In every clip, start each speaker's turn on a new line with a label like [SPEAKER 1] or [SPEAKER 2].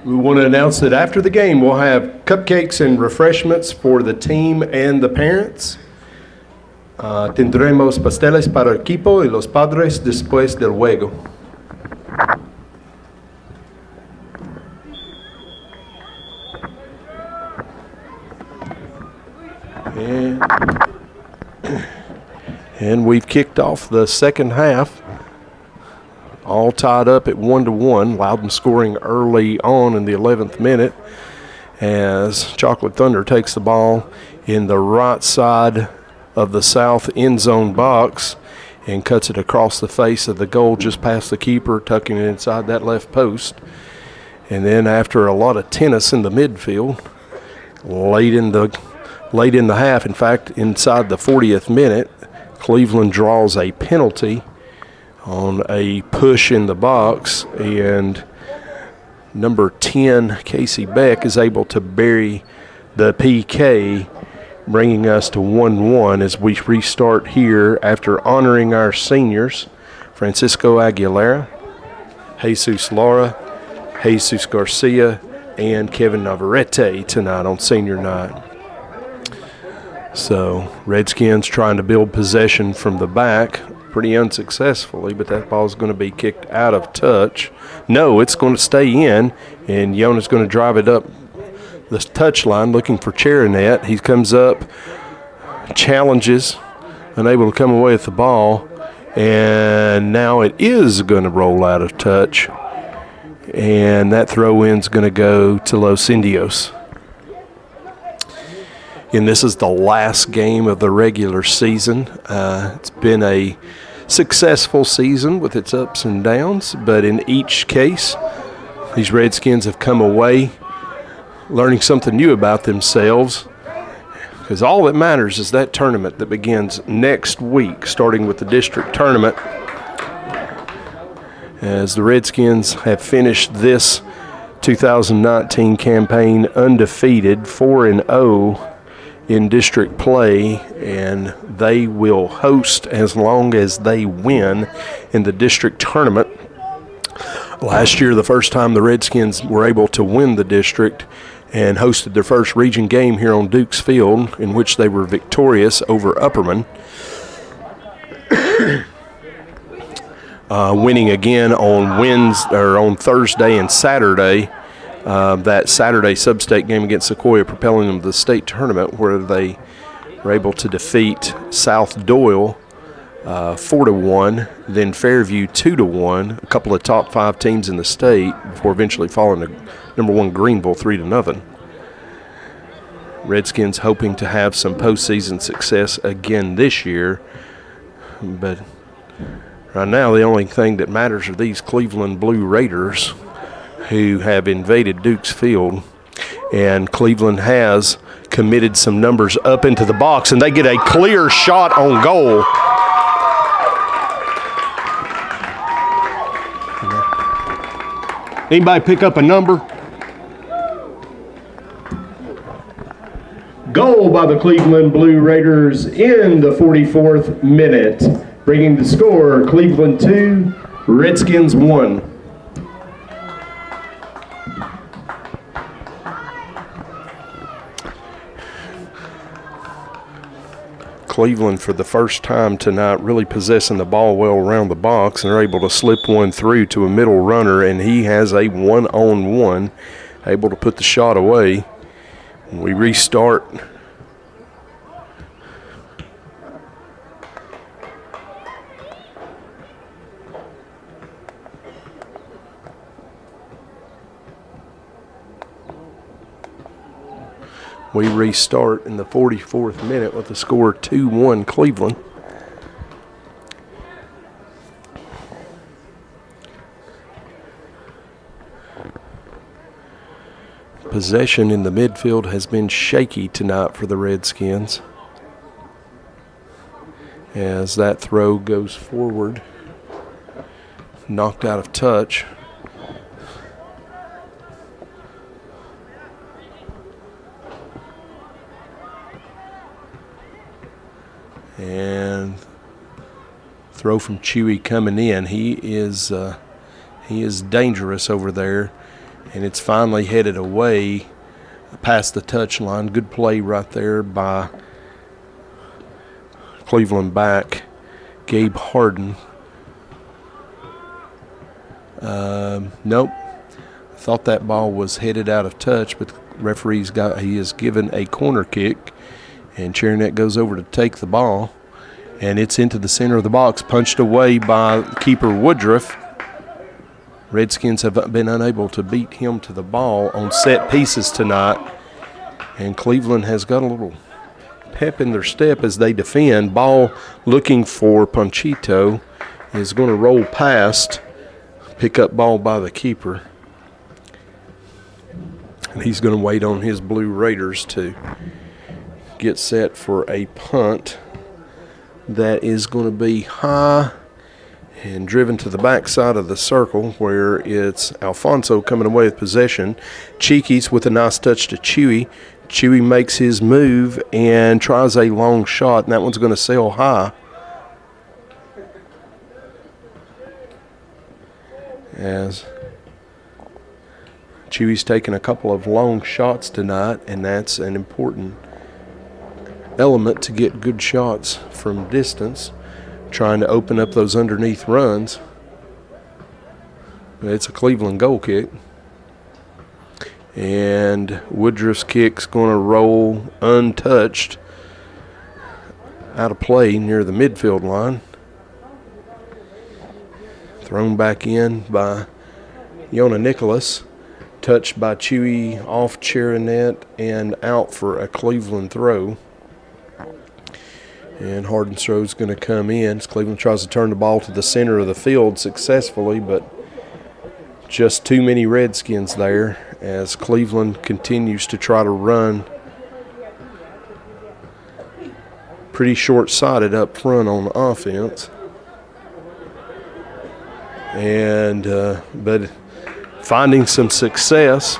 [SPEAKER 1] We want to announce that after the game, we'll have cupcakes and refreshments for the team and the parents. Tendremos pasteles para el equipo y los padres después del juego. And we've kicked off the second half. All tied up at 1-1. Loudon scoring early on in the 11th minute as Chocolate Thunder takes the ball in the right side of the south end zone box and cuts it across the face of the goal just past the keeper, tucking it inside that left post. And then after a lot of tennis in the midfield, late in the half, in fact, inside the 40th minute, Cleveland draws a penalty on a push in the box, and number 10, Casey Beck, is able to bury the PK, bringing us to 1-1 as we restart here after honoring our seniors, Francisco Aguilera, Jesus Lara, Jesus Garcia, and Kevin Navarrete tonight on senior night. So Redskins trying to build possession from the back, pretty unsuccessfully, but that ball's going to be kicked out of touch. No, it's going to stay in, and Yona's going to drive it up the touch line looking for Cherinet. He comes up, challenges, unable to come away with the ball, and now it is going to roll out of touch, and that throw-in's going to go to Los Indios. And this is the last game of the regular season. It's been a successful season with its ups and downs, but in each case, these Redskins have come away learning something new about themselves, because all that matters is that tournament that begins next week, starting with the district tournament, as the Redskins have finished this 2019 campaign undefeated, 4-0 in district play, and they will host as long as they win in the district tournament. Last year, the first time the Redskins were able to win the district and hosted their first region game here on Dukes Field, in which they were victorious over Upperman, winning again on Thursday and Saturday. That Saturday sub-state game against Sequoia propelling them to the state tournament, where they were able to defeat South Doyle 4-1, then Fairview 2-1, a couple of top 5 teams in the state, before eventually falling to number 1 Greenville 3-0. Redskins hoping to have some postseason success again this year, but right now the only thing that matters are these Cleveland Blue Raiders, who have invaded Dukes Field, and Cleveland has committed some numbers up into the box, and they get a clear shot on goal. Anybody pick up a number? Goal by the Cleveland Blue Raiders in the 44th minute, bringing the score Cleveland 2, Redskins 1. Cleveland, for the first time tonight, really possessing the ball well around the box, and are able to slip one through to a middle runner, and he has a one-on-one, able to put the shot away. And we restart. We restart in the 44th minute with the score 2-1 Cleveland. Possession in the midfield has been shaky tonight for the Redskins, as that throw goes forward, knocked out of touch. And throw from Chewy coming in. He is dangerous over there, And it's finally headed away past the touchline. Good play right there by Cleveland back Gabe Harden. Nope. Thought that ball was headed out of touch, but the he is given a corner kick, and Chernet goes over to take the ball, and it's into the center of the box, punched away by keeper Woodruff. Redskins have been unable to beat him to the ball on set pieces tonight, and Cleveland has got a little pep in their step as they defend. Ball looking for Ponchito is going to roll past, pick up ball by the keeper. And he's going to wait on his Blue Raiders to get set for a punt that is going to be high and driven to the backside of the circle, where it's Alfonso coming away with possession. Cheeky's with a nice touch to Chewy. Chewy makes his move and tries a long shot, and that one's going to sail high. As Chewy's taken a couple of long shots tonight, and that's an important element to get good shots from distance, trying to open up those underneath runs. It's a Cleveland goal kick. And Woodruff's kick's going to roll untouched out of play near the midfield line. Thrown back in by Yona Nicholas. Touched by Chewy off Chernet and out for a Cleveland throw. And Harden's throw is going to come in. Cleveland tries to turn the ball to the center of the field successfully, but just too many Redskins there as Cleveland continues to try to run pretty short-sighted up front on offense. And but finding some success.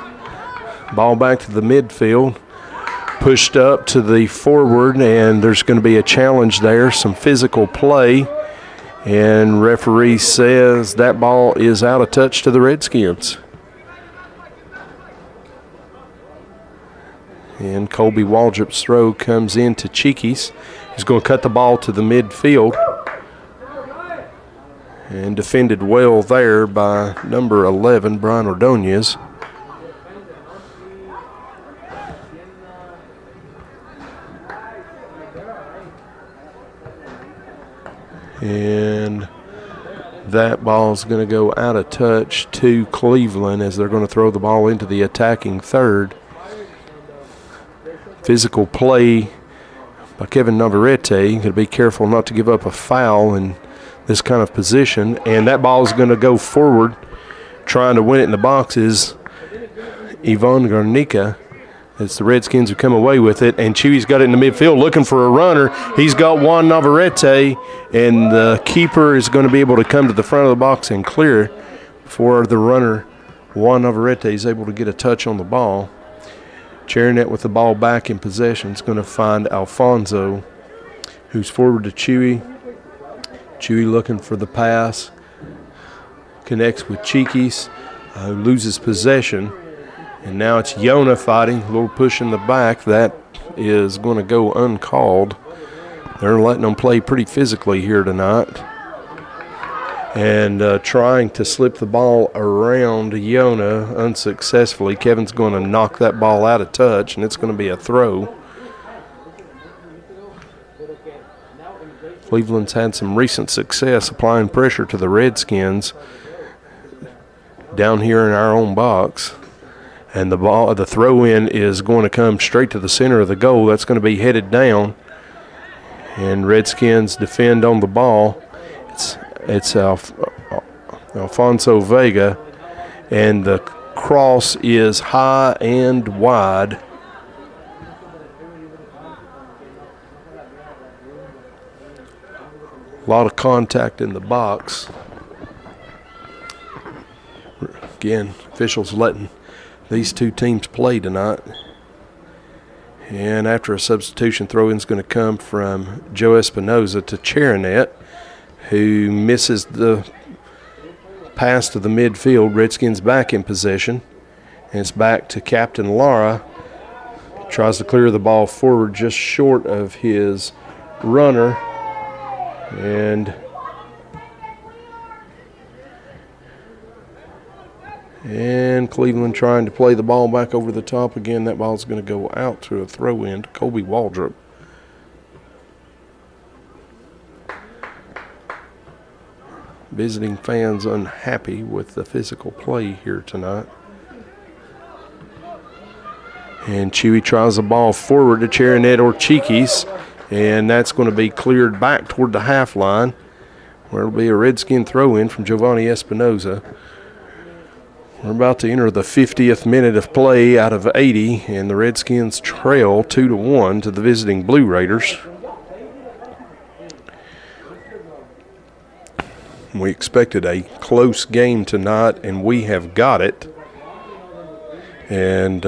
[SPEAKER 1] Ball back to the midfield. Pushed up to the forward, and there's going to be a challenge there, some physical play. And referee says that ball is out of touch to the Redskins. And Colby Waldrop's throw comes into Cheeky's. He's going to cut the ball to the midfield. And defended well there by number 11, Brian Ordonez. And that ball is going to go out of touch to Cleveland as they're going to throw the ball into the attacking third. Physical play by Kevin Navarrete. Got to be careful not to give up a foul in this kind of position. And that ball is going to go forward. Trying to win it in the box is Ivan Garnica. It's the Redskins who come away with it, and Chewy's got it in the midfield looking for a runner. He's got Juan Navarrete, and the keeper is going to be able to come to the front of the box and clear for the runner. Juan Navarrete is able to get a touch on the ball. Chernet with the ball back in possession is going to find Alfonso, who's forward to Chewy. Chewy looking for the pass. Connects with Cheeky's, who loses possession. And now it's Yona fighting, a little push in the back. That is going to go uncalled. They're letting them play pretty physically here tonight. And trying to slip the ball around Yona unsuccessfully. Kevin's going to knock that ball out of touch, and it's going to be a throw. Cleveland's had some recent success applying pressure to the Redskins down here in our own box. And the throw-in is going to come straight to the center of the goal. That's going to be headed down. And Redskins defend on the ball. It's Alfonso Vega. And the cross is high and wide. A lot of contact in the box. Again, officials letting these two teams play tonight. And after a substitution, throw-in is going to come from Joe Espinoza to Chernet, who misses the pass to the midfield. Redskins back in possession. And it's back to Captain Lara. Tries to clear the ball forward just short of his runner. And Cleveland trying to play the ball back over the top again. That ball's going to go out to a throw-in to Colby Waldrop. Visiting fans unhappy with the physical play here tonight. And Chewy tries the ball forward to Cherinet Orchikis, and that's going to be cleared back toward the half line, where it'll be a Redskin throw-in from Giovanni Espinoza. We're about to enter the 50th minute of play out of 80, and the Redskins trail 2-1 to the visiting Blue Raiders. We expected a close game tonight, and we have got it. And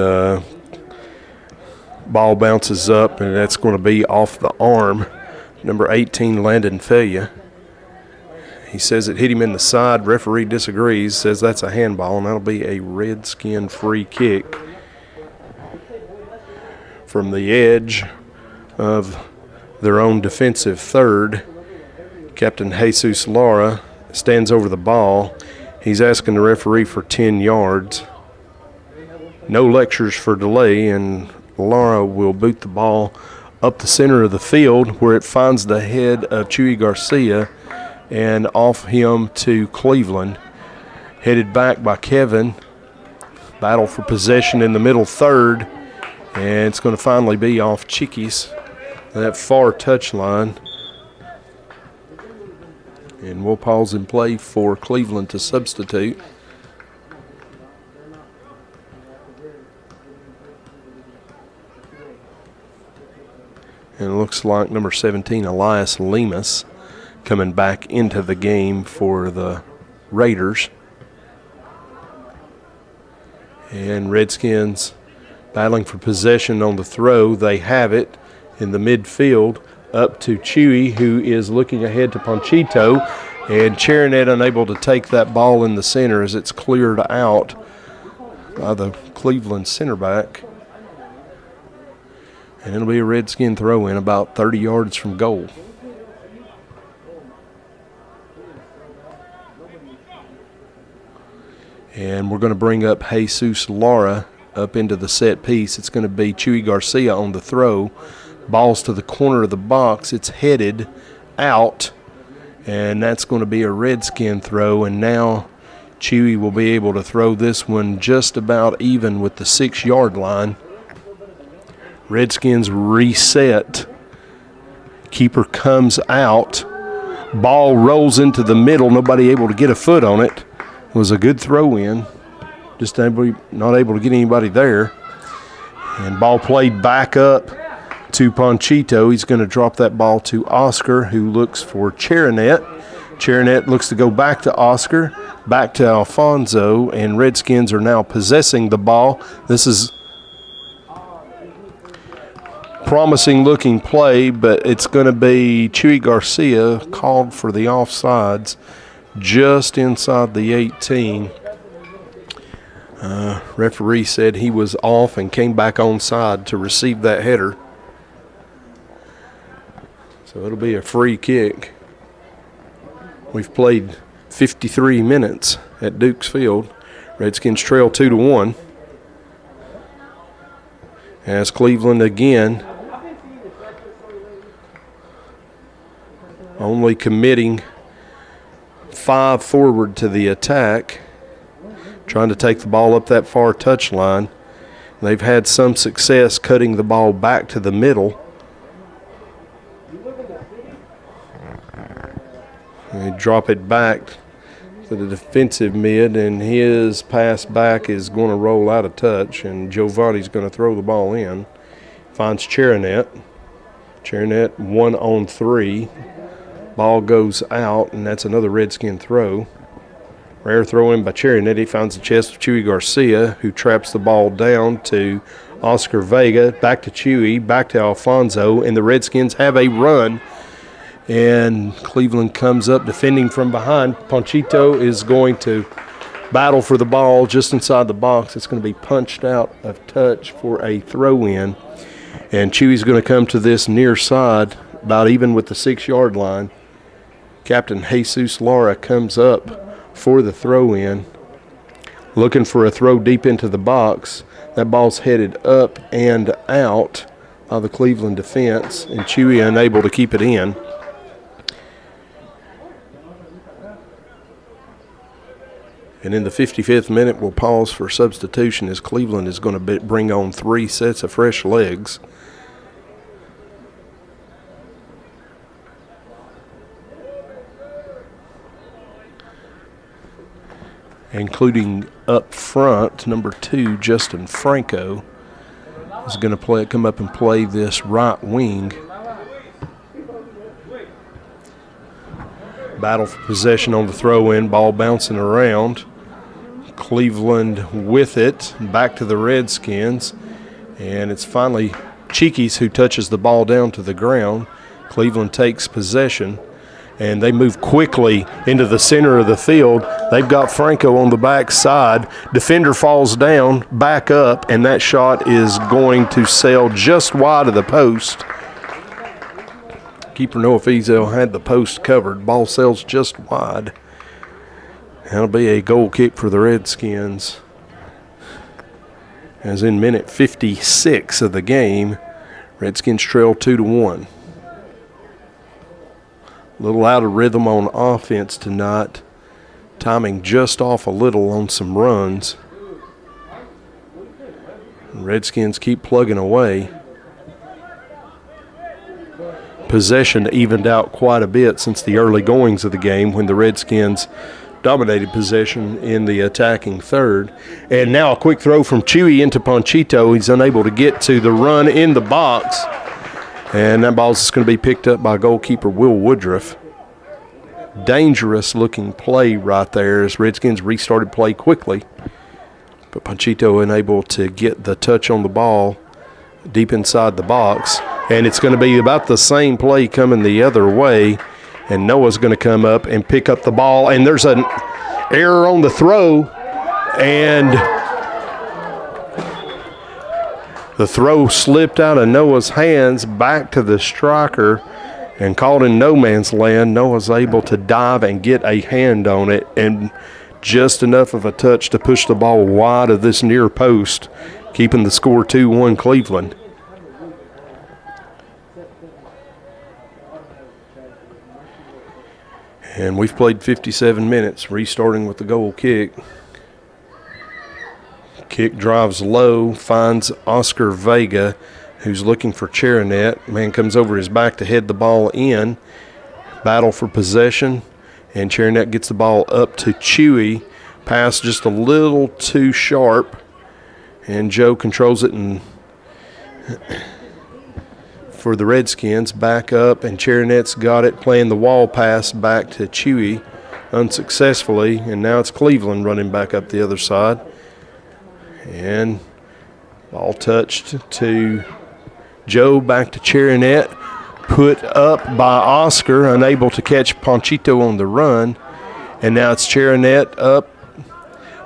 [SPEAKER 1] ball bounces up, and that's going to be off the arm. Number 18, Landon Felia. He says it hit him in the side. Referee disagrees, says that's a handball, and that'll be a Redskin free kick from the edge of their own defensive third. Captain Jesus Lara stands over the ball. He's asking the referee for 10 yards. No lectures for delay, and Lara will boot the ball up the center of the field where it finds the head of Chewy Garcia and off him to Cleveland. Headed back by Kevin. Battle for possession in the middle third, and it's going to finally be off Chickies, that far touchline. And we'll pause and play for Cleveland to substitute. And it looks like number 17, Elias Lemus, coming back into the game for the Raiders. And Redskins battling for possession on the throw. They have it in the midfield up to Chewy, who is looking ahead to Ponchito. And Cherinet unable to take that ball in the center as it's cleared out by the Cleveland center back. And it'll be a Redskin throw-in about 30 yards from goal. And we're going to bring up Jesus Lara up into the set piece. It's going to be Chewy Garcia on the throw. Ball's to the corner of the box. It's headed out, and that's going to be a Redskin throw. And now Chewy will be able to throw this one just about even with the 6-yard line. Redskins reset. Keeper comes out. Ball rolls into the middle. Nobody able to get a foot on it. It was a good throw-in. Just not able to get anybody there. And ball played back up to Ponchito. He's going to drop that ball to Oscar, who looks for Cherinet. Cherinet looks to go back to Oscar, back to Alfonso, and Redskins are now possessing the ball. This is promising looking play, but it's going to be Chewy Garcia called for the offsides just inside the 18. Referee said he was off and came back onside to receive that header. So it'll be a free kick. We've played 53 minutes at Dukes Field. Redskins trail 2-1. As Cleveland again only committing 5 forward to the attack, trying to take the ball up that far touchline. They've had some success cutting the ball back to the middle. They drop it back to the defensive mid, and his pass back is going to roll out of touch, and Giovanni's going to throw the ball in. Finds Cherinet. Cherinet 1-on-3. Ball goes out, and that's another Redskin throw. Rare throw in by Cherinet. He finds the chest of Chewy Garcia, who traps the ball down to Oscar Vega. Back to Chewy, back to Alfonso, and the Redskins have a run. And Cleveland comes up defending from behind. Ponchito is going to battle for the ball just inside the box. It's going to be punched out of touch for a throw-in. And Chewy's going to come to this near side, about even with the 6-yard line. Captain Jesus Lara comes up for the throw-in, looking for a throw deep into the box. That ball's headed up and out by the Cleveland defense, and Chewy unable to keep it in. And in the 55th minute, we'll pause for substitution as Cleveland is going to bring on 3 sets of fresh legs. Including up front, number 2, Justin Franco, is going to come up and play this right wing. Battle for possession on the throw-in, ball bouncing around. Cleveland with it, back to the Redskins, and it's finally Cheekies who touches the ball down to the ground. Cleveland takes possession, and they move quickly into the center of the field. They've got Franco on the back side. Defender falls down, back up, and that shot is going to sail just wide of the post. Keeper Noah Fiesel had the post covered. Ball sails just wide. That'll be a goal kick for the Redskins. As in minute 56 of the game, Redskins trail 2-1. A little out of rhythm on offense tonight. Timing just off a little on some runs. Redskins keep plugging away. Possession evened out quite a bit since the early goings of the game when the Redskins dominated possession in the attacking third. And now a quick throw from Chewy into Ponchito. He's unable to get to the run in the box. And that ball's just going to be picked up by goalkeeper Will Woodruff. Dangerous looking play right there as Redskins restarted play quickly. But Ponchito unable to get the touch on the ball deep inside the box. And it's going to be about the same play coming the other way. And Noah's going to come up and pick up the ball. And there's an error on the throw. And the throw slipped out of Noah's hands back to the striker and caught in no man's land. Noah's able to dive and get a hand on it, and just enough of a touch to push the ball wide of this near post, keeping the score 2-1 Cleveland. And we've played 57 minutes, restarting with the goal kick. Kick drives low, finds Oscar Vega, who's looking for Cherinet. Man comes over his back to head the ball in. Battle for possession, and Cherinet gets the ball up to Chewy. Pass just a little too sharp, and Joe controls it and for the Redskins. Back up, and Cherinet's got it, playing the wall pass back to Chewy unsuccessfully, and now it's Cleveland running back up the other side. And ball touched to Joe, back to Cherinet, put up by Oscar, unable to catch Ponchito on the run. And now it's Cherinet up,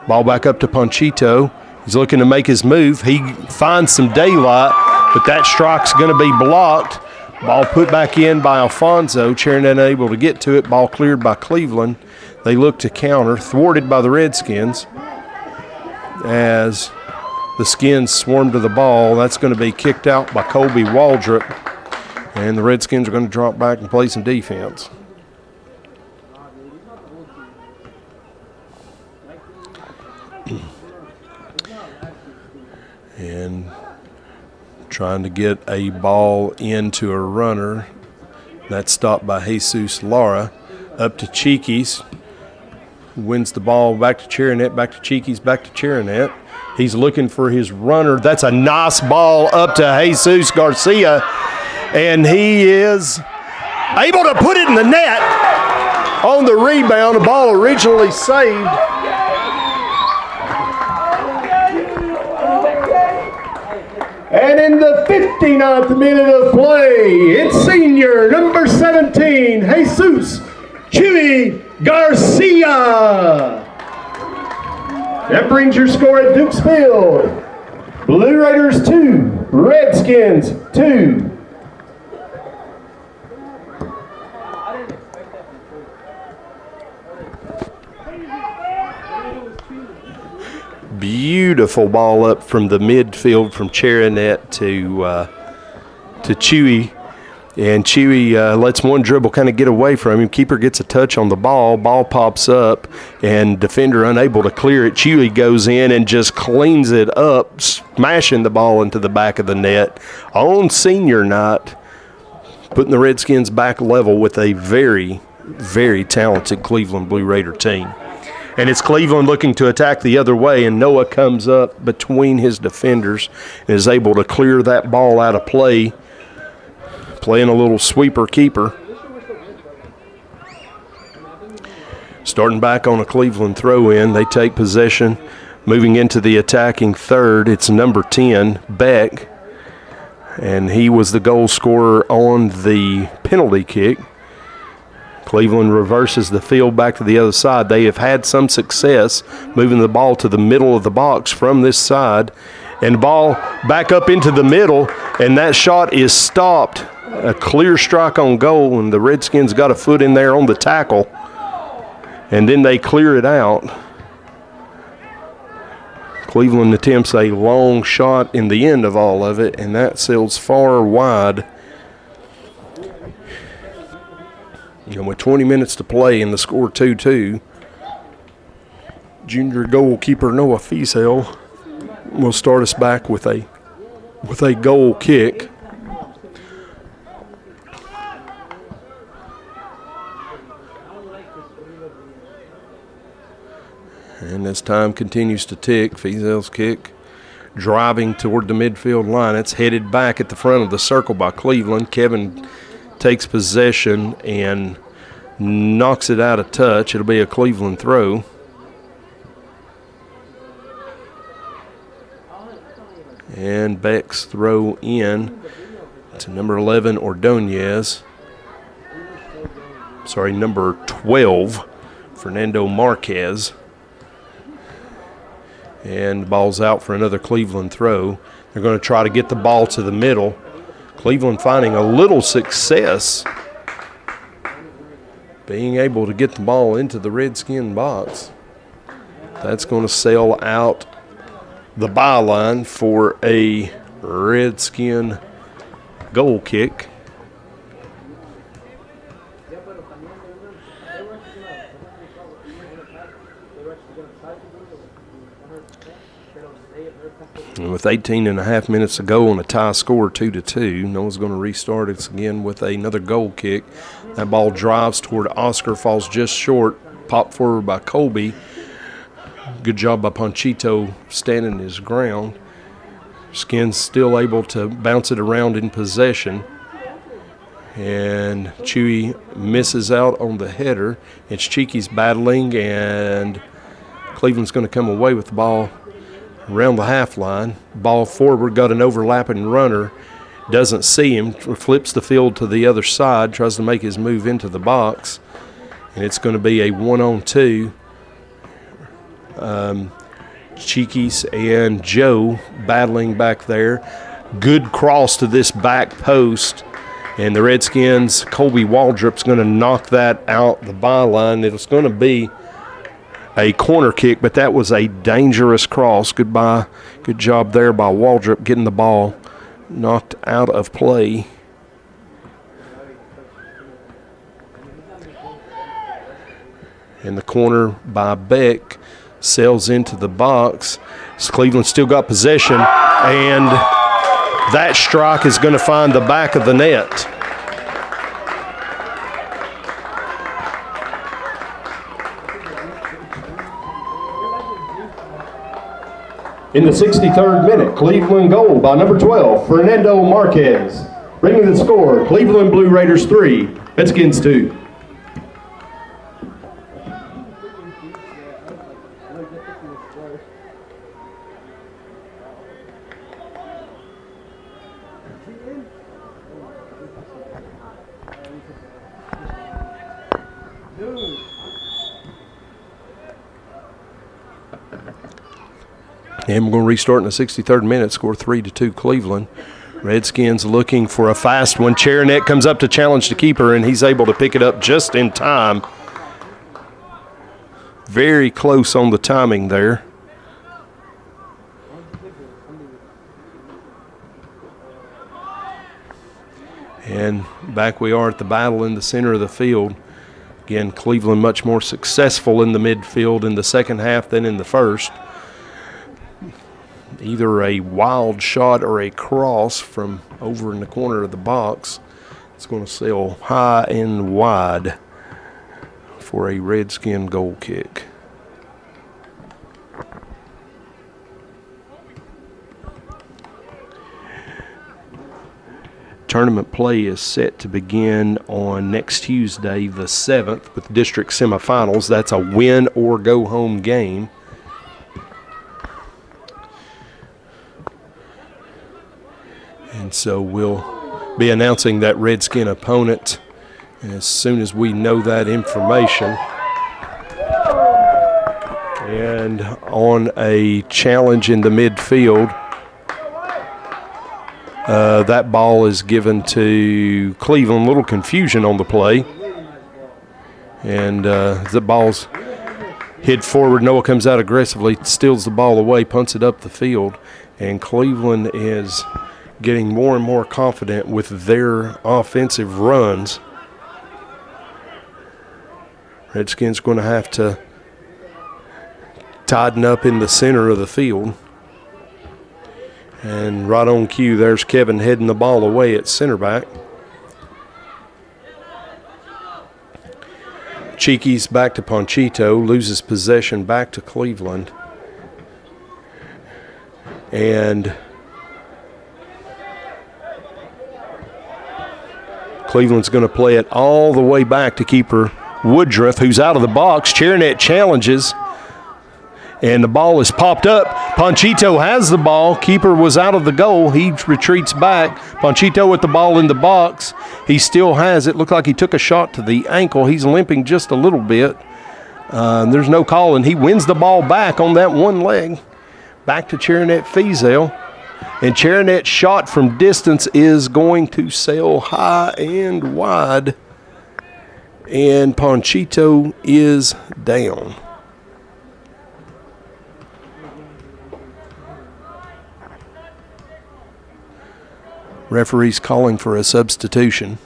[SPEAKER 1] ball back up to Ponchito. He's looking to make his move. He finds some daylight, but that strike's going to be blocked. Ball put back in by Alfonso. Cherinet unable to get to it. Ball cleared by Cleveland. They look to counter, thwarted by the Redskins. As the Skins swarm to the ball, that's going to be kicked out by Colby Waldrop, and the Redskins are going to drop back and play some defense. And trying to get a ball into a runner. That's stopped by Jesus Lara. Up to Cheekies. Wins the ball back to Cherinet, back to Cheekies, back to Cherinet. He's looking for his runner. That's a nice ball up to Jesus Garcia. And he is able to put it in the net on the rebound. A ball originally saved. And in the 59th minute of play, it's senior number 17, Jesus Chewy Garcia.
[SPEAKER 2] That brings your score at Dukes Field. Blue Raiders 2, Redskins 2.
[SPEAKER 1] Beautiful ball up from the midfield from Charinet to Chewy. And Chewy lets one dribble kind of get away from him. Keeper gets a touch on the ball. Ball pops up, and defender unable to clear it. Chewy goes in and just cleans it up, smashing the ball into the back of the net on senior night, putting the Redskins back level with a very, very talented Cleveland Blue Raider team. And it's Cleveland looking to attack the other way, and Noah comes up between his defenders and is able to clear that ball out of play, playing a little sweeper-keeper. Starting back on a Cleveland throw-in, they take possession. Moving into the attacking third, it's number 10, Beck, and he was the goal scorer on the penalty kick. Cleveland reverses the field back to the other side. They have had some success moving the ball to the middle of the box from this side, and the ball back up into the middle, and that shot is stopped. A clear strike on goal, and the Redskins got a foot in there on the tackle, and then they clear it out. Cleveland attempts a long shot in the end of all of it, and that sails far wide. And with 20 minutes to play and the score 2-2, junior goalkeeper Noah Fiesel will start us back with a goal kick. And as time continues to tick, Fiesel's kick driving toward the midfield line. It's headed back at the front of the circle by Cleveland. Kevin takes possession and knocks it out of touch. It'll be a Cleveland throw. And Beck's throw in to number 11, Ordonez. Sorry, number 12, Fernando Marquez. And the ball's out for another Cleveland throw. They're going to try to get the ball to the middle. Cleveland finding a little success being able to get the ball into the Redskin box. That's going to sail out the byline for a Redskin goal kick. And with 18 and a half minutes to go on a tie score 2-2, Noah's going to restart it again with another goal kick. That ball drives toward Oscar, falls just short, popped forward by Colby. Good job by Ponchito standing his ground. Skin's still able to bounce it around in possession. And Chewy misses out on the header. It's Cheeky's battling, and Cleveland's going to come away with the ball around the half line. Ball forward, got an overlapping runner. Doesn't see him, flips the field to the other side, tries to make his move into the box. And it's going to be a 1-on-2. Cheeky's and Joe battling back there. Good cross to this back post. And the Redskins, Colby Waldrop's going to knock that out the byline. It's going to be a corner kick, but that was a dangerous cross. Good job there by Waldrop getting the ball knocked out of play. And the corner by Beck sails into the box. Cleveland still got possession, and that strike is going to find the back of the net.
[SPEAKER 2] In the 63rd minute, Cleveland goal by number 12, Fernando Marquez. Bringing the score, Cleveland Blue Raiders 3, Redskins 2.
[SPEAKER 1] And we're going to restart in the 63rd minute, score 3-2 Cleveland. Redskins looking for a fast one. Cherinet comes up to challenge the keeper, and he's able to pick it up just in time. Very close on the timing there. And back we are at the battle in the center of the field. Again, Cleveland much more successful in the midfield in the second half than in the first. Either a wild shot or a cross from over in the corner of the box. It's going to sail high and wide for a Redskin goal kick. Tournament play is set to begin on next Tuesday, the 7th, with district semifinals. That's a win or go home game. And so we'll be announcing that Redskin opponent as soon as we know that information. And on a challenge in the midfield, that ball is given to Cleveland. A little confusion on the play. And the ball's hit forward. Noah comes out aggressively, steals the ball away, punts it up the field. And Cleveland is getting more and more confident with their offensive runs. Redskins going to have to tighten up in the center of the field. And right on cue, there's Kevin heading the ball away at center back. Cheeky's back to Ponchito, loses possession back to Cleveland. And Cleveland's going to play it all the way back to keeper Woodruff, who's out of the box. Cherinet challenges. And the ball is popped up. Ponchito has the ball. Keeper was out of the goal. He retreats back. Ponchito with the ball in the box. He still has it. Looked like he took a shot to the ankle. He's limping just a little bit. There's no call, and he wins the ball back on that one leg. Back to Cherinet Fiesel. And Cherinet's shot from distance is going to sail high and wide. And Ponchito is down. Referee's calling for a substitution.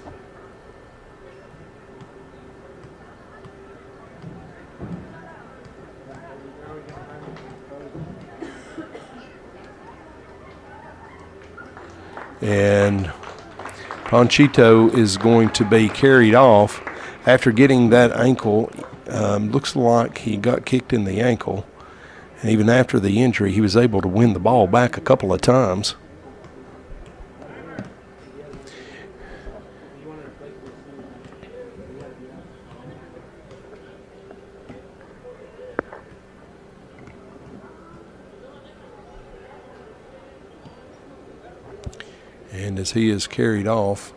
[SPEAKER 1] And Ponchito is going to be carried off after getting that ankle. Looks like he got kicked in the ankle. And even after the injury, he was able to win the ball back a couple of times. And as he is carried off,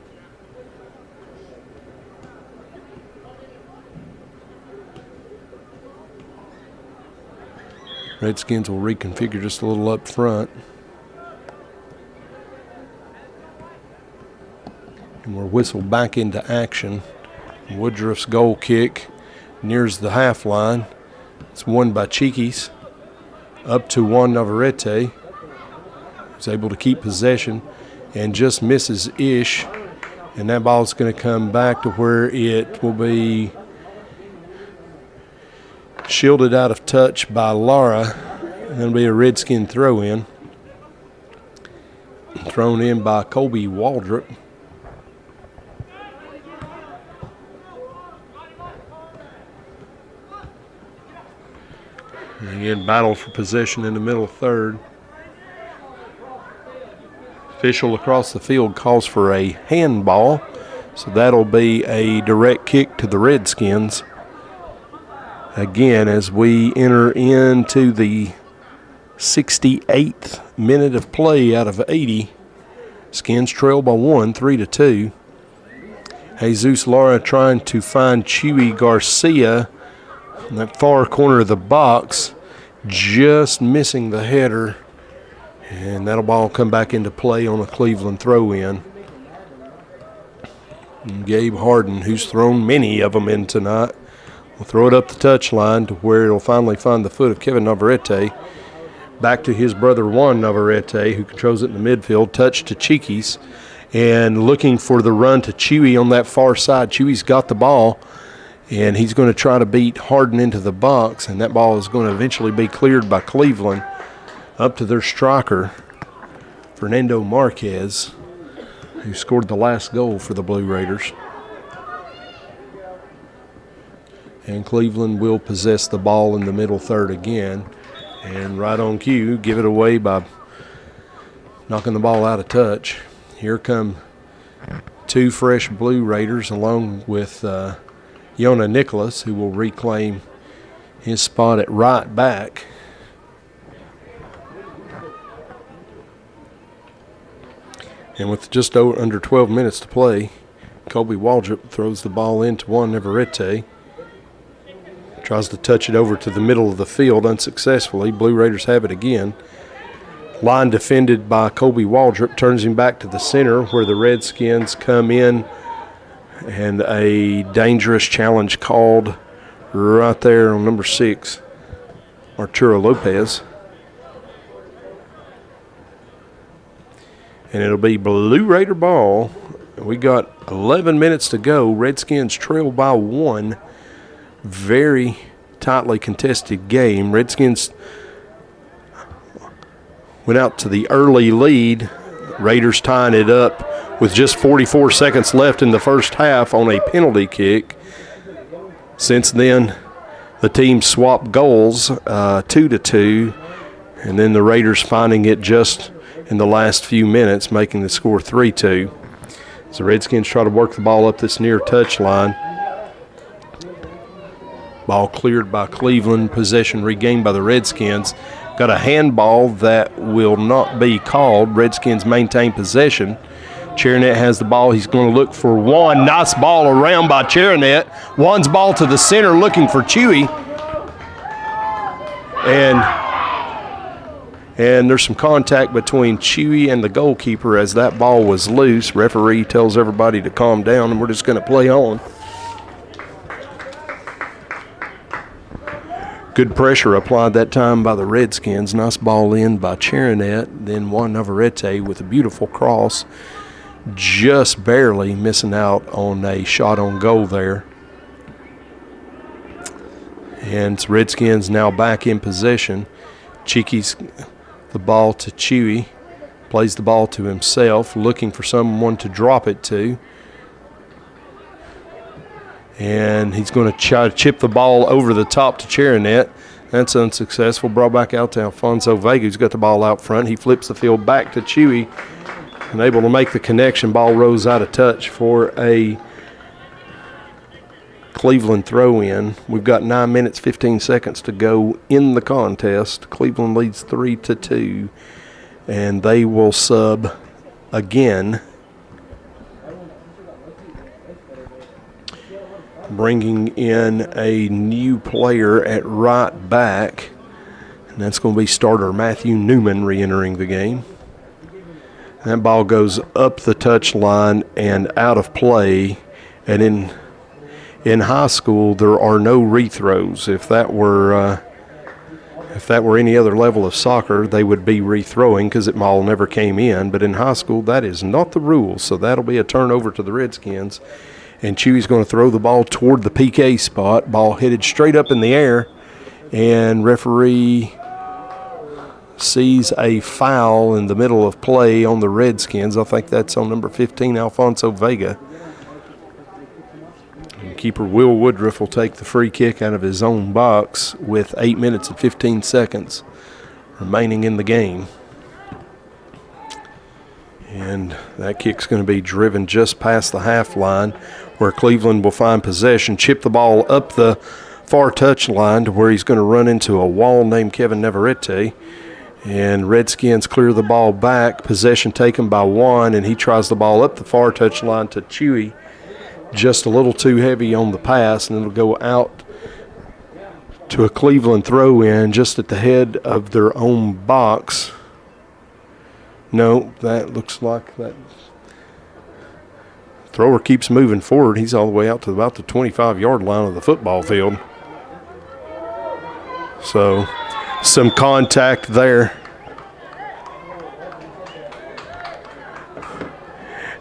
[SPEAKER 1] Redskins will reconfigure just a little up front. And we're whistled back into action. Woodruff's goal kick nears the half line. It's won by Cheekys. Up to Juan Navarrete. He's able to keep possession and just misses Ish. And that ball's going to come back to where it will be shielded out of touch by Lara. And it'll be a Redskin throw-in. Thrown in by Colby Waldrop. And again, battle for possession in the middle third. Official across the field calls for a handball, so that'll be a direct kick to the Redskins. Again, as we enter into the 68th minute of play out of 80, Skins trail by 1, 3-2. Jesus Lara trying to find Chewy Garcia in that far corner of the box. just missing the header. And that'll ball come back into play on a Cleveland throw-in. And Gabe Harden, who's thrown many of them in tonight, will throw it up the touchline to where it'll finally find the foot of Kevin Navarrete. Back to his brother Juan Navarrete, who controls it in the midfield. Touch to Cheekies. And looking for the run to Chewy on that far side. Chewy's got the ball, and he's going to try to beat Harden into the box, and that ball is going to eventually be cleared by Cleveland. Up to their striker, Fernando Marquez, who scored the last goal for the Blue Raiders. And Cleveland will possess the ball in the middle third again. And right on cue, give it away by knocking the ball out of touch. Here come two fresh Blue Raiders along with Yona Nicholas, who will reclaim his spot at right back. And with just under 12 minutes to play, Colby Waldrop throws the ball into Juan Navarrete. Tries to touch it over to the middle of the field unsuccessfully. Blue Raiders have it again. Line defended by Colby Waldrop, turns him back to the center where the Redskins come in. And a dangerous challenge called right there on number 6, Arturo Lopez. And it'll be Blue Raider ball. We got 11 minutes to go. Redskins trail by 1. Very tightly contested game. Redskins went out to the early lead. Raiders tying it up with just 44 seconds left in the first half on a penalty kick. Since then, the team swapped goals 2-2, and then the Raiders finding it just in the last few minutes, making the score 3-2. So Redskins try to work the ball up this near touchline. Ball cleared by Cleveland, possession regained by the Redskins. Got a handball that will not be called. Redskins maintain possession. Cherinet has the ball. He's going to look for Juan. Nice ball around by Cherinet. Juan's ball to the center looking for Chewy. And there's some contact between Chewy and the goalkeeper as that ball was loose. Referee tells everybody to calm down, and we're just going to play on. Good pressure applied that time by the Redskins. Nice ball in by Cherinet. Then Juan Navarrete with a beautiful cross. Just barely missing out on a shot on goal there. And it's Redskins now back in possession. Cheeky's the ball to Chewy. Plays the ball to himself, looking for someone to drop it to. And he's going to try to chip the ball over the top to Cherinet. That's unsuccessful. Brought back out to Alfonso Vega, who's got the ball out front. He flips the field back to Chewy. And able to make the connection. Ball rose out of touch for a Cleveland throw-in. We've got 9 minutes, 15 seconds to go in the contest. Cleveland leads 3-2. And they will sub again. Bringing in a new player at right back. And that's going to be starter Matthew Newman re-entering the game. That ball goes up the touchline and out of play. And in high school, there are no rethrows. If that were any other level of soccer, they would be rethrowing because it ball never came in. But in high school, that is not the rule. So that'll be a turnover to the Redskins. And Chewy's going to throw the ball toward the PK spot. Ball headed straight up in the air. And referee sees a foul in the middle of play on the Redskins. I think that's on number 15, Alfonso Vega. And keeper Will Woodruff will take the free kick out of his own box with 8 minutes and 15 seconds remaining in the game. And that kick's going to be driven just past the half line where Cleveland will find possession, chip the ball up the far touchline to where he's going to run into a wall named Kevin Navarrete. And Redskins clear the ball back. Possession taken by Juan, and he tries the ball up the far touchline to Chewy. Just a little too heavy on the pass, and it'll go out to a Cleveland throw-in just at the head of their own box. No, that looks like that thrower keeps moving forward. He's all the way out to about the 25-yard line of the football field. So some contact there.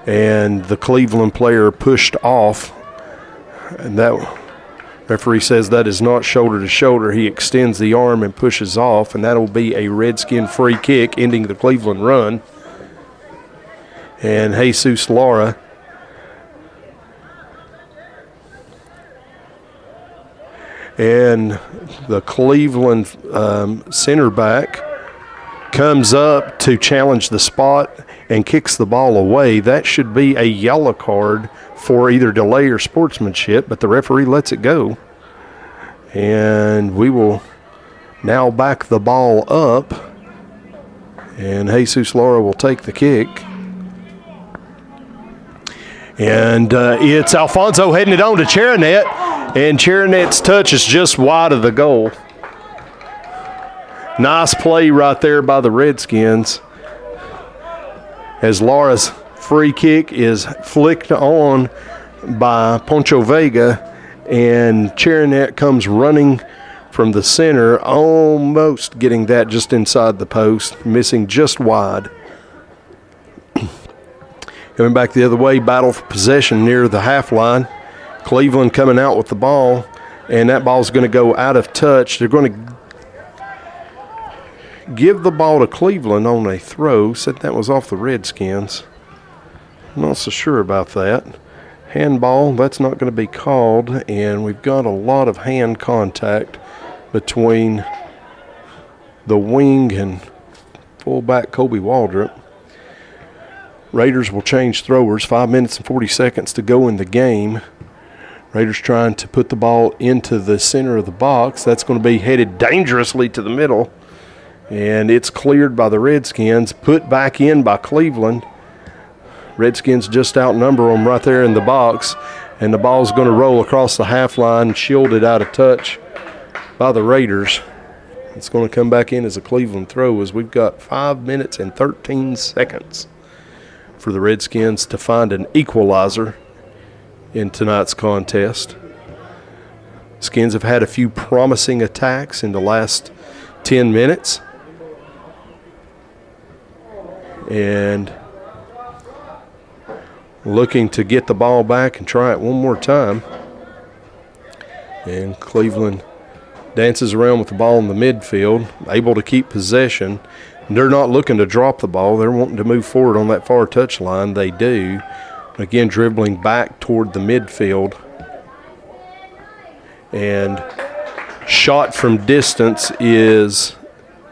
[SPEAKER 1] And the Cleveland player pushed off. And that referee says that is not shoulder to shoulder. He extends the arm and pushes off, and that will be a Redskin free kick ending the Cleveland run. And Jesus Lara and the Cleveland center back comes up to challenge the spot and kicks the ball away. That should be a yellow card for either delay or sportsmanship, but the referee lets it go. And we will now back the ball up, and Jesus Lara will take the kick. And it's Alfonso heading it on to Cherinet, and Cherenet's touch is just wide of the goal. Nice play right there by the Redskins, as Lara's free kick is flicked on by Poncho Vega, and Cherinet comes running from the center, almost getting that just inside the post, missing just wide. Coming back the other way, battle for possession near the half line. Cleveland coming out with the ball, and that ball's going to go out of touch. They're going to give the ball to Cleveland on a throw. Said that was off the Redskins. I'm not so sure about that. Handball, that's not going to be called, and we've got a lot of hand contact between the wing and fullback Kobe Waldrop. Raiders will change throwers. 5 minutes and 40 seconds to go in the game. Raiders trying to put the ball into the center of the box. That's going to be headed dangerously to the middle, and it's cleared by the Redskins, put back in by Cleveland. Redskins just outnumber them right there in the box, and the ball's going to roll across the half line, shielded out of touch by the Raiders. It's going to come back in as a Cleveland throw, as we've got 5 minutes and 13 seconds for the Redskins to find an equalizer in tonight's contest. Skins have had a few promising attacks in the last 10 minutes. And looking to get the ball back and try it one more time. And Cleveland dances around with the ball in the midfield, able to keep possession. They're not looking to drop the ball. They're wanting to move forward on that far touch line. They do. Again, dribbling back toward the midfield. And shot from distance is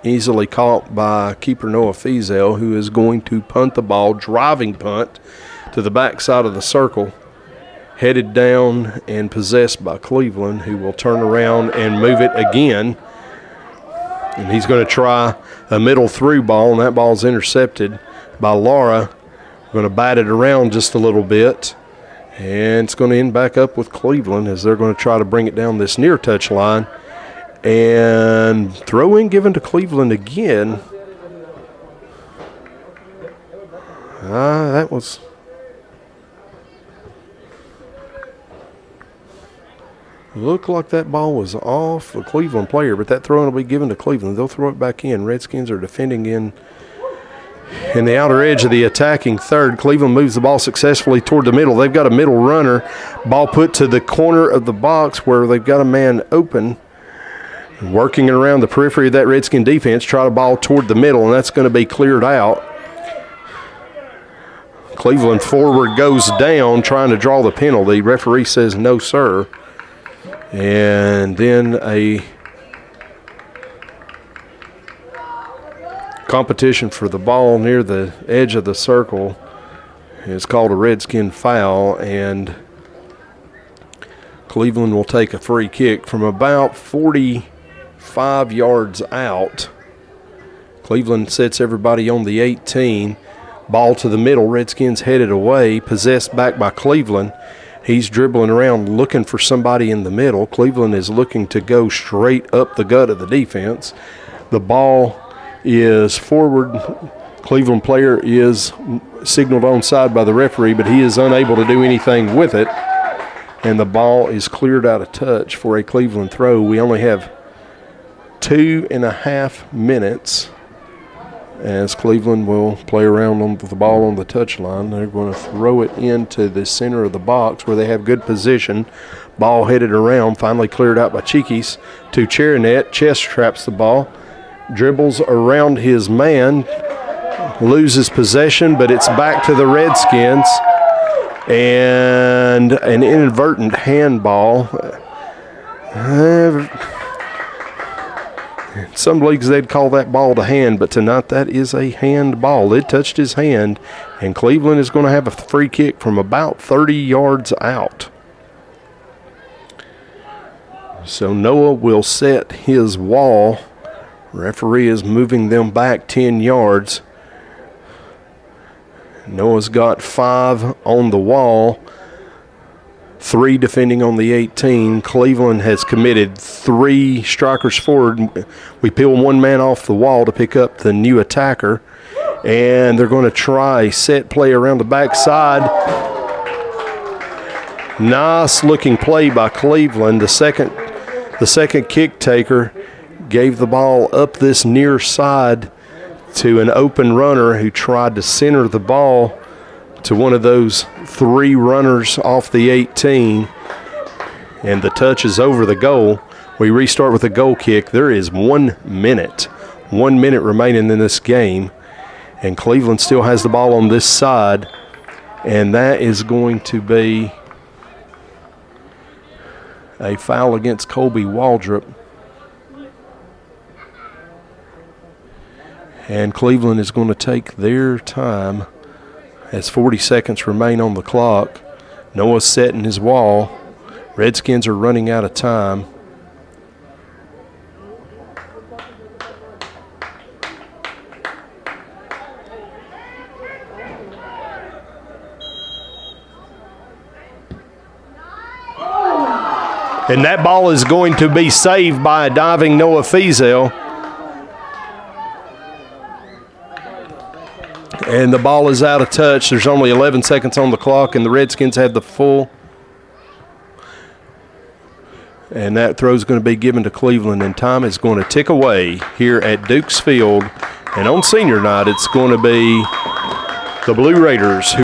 [SPEAKER 1] easily caught by keeper Noah Fiesel, who is going to punt the ball, driving punt, to the backside of the circle, headed down and possessed by Cleveland, who will turn around and move it again. And he's going to try a middle through ball, and that ball's intercepted by Lara. Going to bat it around just a little bit, and it's going to end back up with Cleveland as they're going to try to bring it down this near touch line. And throw in given to Cleveland again. That was... Looked like that ball was off the Cleveland player, but that throw will be given to Cleveland. They'll throw it back in. Redskins are defending in the outer edge of the attacking third. Cleveland moves the ball successfully toward the middle. They've got a middle runner. Ball put to the corner of the box where they've got a man open. Working around the periphery of that Redskin defense, try to ball toward the middle, and that's going to be cleared out. Cleveland forward goes down, trying to draw the penalty. Referee says no, sir. And then a competition for the ball near the edge of the circle is called a Redskin foul, and Cleveland will take a free kick from about 45 yards out. Cleveland sets everybody on the 18. Ball to the middle. Redskins headed away, possessed back by Cleveland. He's dribbling around looking for somebody in the middle. Cleveland is looking to go straight up the gut of the defense. The ball is forward. Cleveland player is signaled onside by the referee, but he is unable to do anything with it. And the ball is cleared out of touch for a Cleveland throw. We only have 2.5 minutes as Cleveland will play around on the ball on the touchline. They're going to throw it into the center of the box where they have good position. Ball headed around, finally cleared out by Cheekies to Cherinet. Chest traps the ball, dribbles around his man, loses possession, but it's back to the Redskins. And an inadvertent handball. Some leagues they'd call that ball to hand, but tonight that is a handball. It touched his hand, and Cleveland is going to have a free kick from about 30 yards out. So Noah will set his wall. Referee is moving them back 10 yards. Noah's got 5 on the wall, 3 defending on the 18. Cleveland has committed 3 strikers forward. We peel one man off the wall to pick up the new attacker, and they're going to try set play around the backside. Nice looking play by Cleveland. The second kick taker gave the ball up this near side to an open runner who tried to center the ball to one of those 3 runners off the 18, and the touch is over the goal. We restart with a goal kick. There is 1 minute remaining in this game, and Cleveland still has the ball on this side, and that is going to be a foul against Colby Waldrop. And Cleveland is going to take their time as 40 seconds remain on the clock. Noah's setting his wall. Redskins are running out of time. And that ball is going to be saved by a diving Noah Fiesel. And the ball is out of touch. There's only 11 seconds on the clock, and the Redskins have the full. And that throw is going to be given to Cleveland, and time is going to tick away here at Dukes Field. And on senior night, it's going to be the Blue Raiders who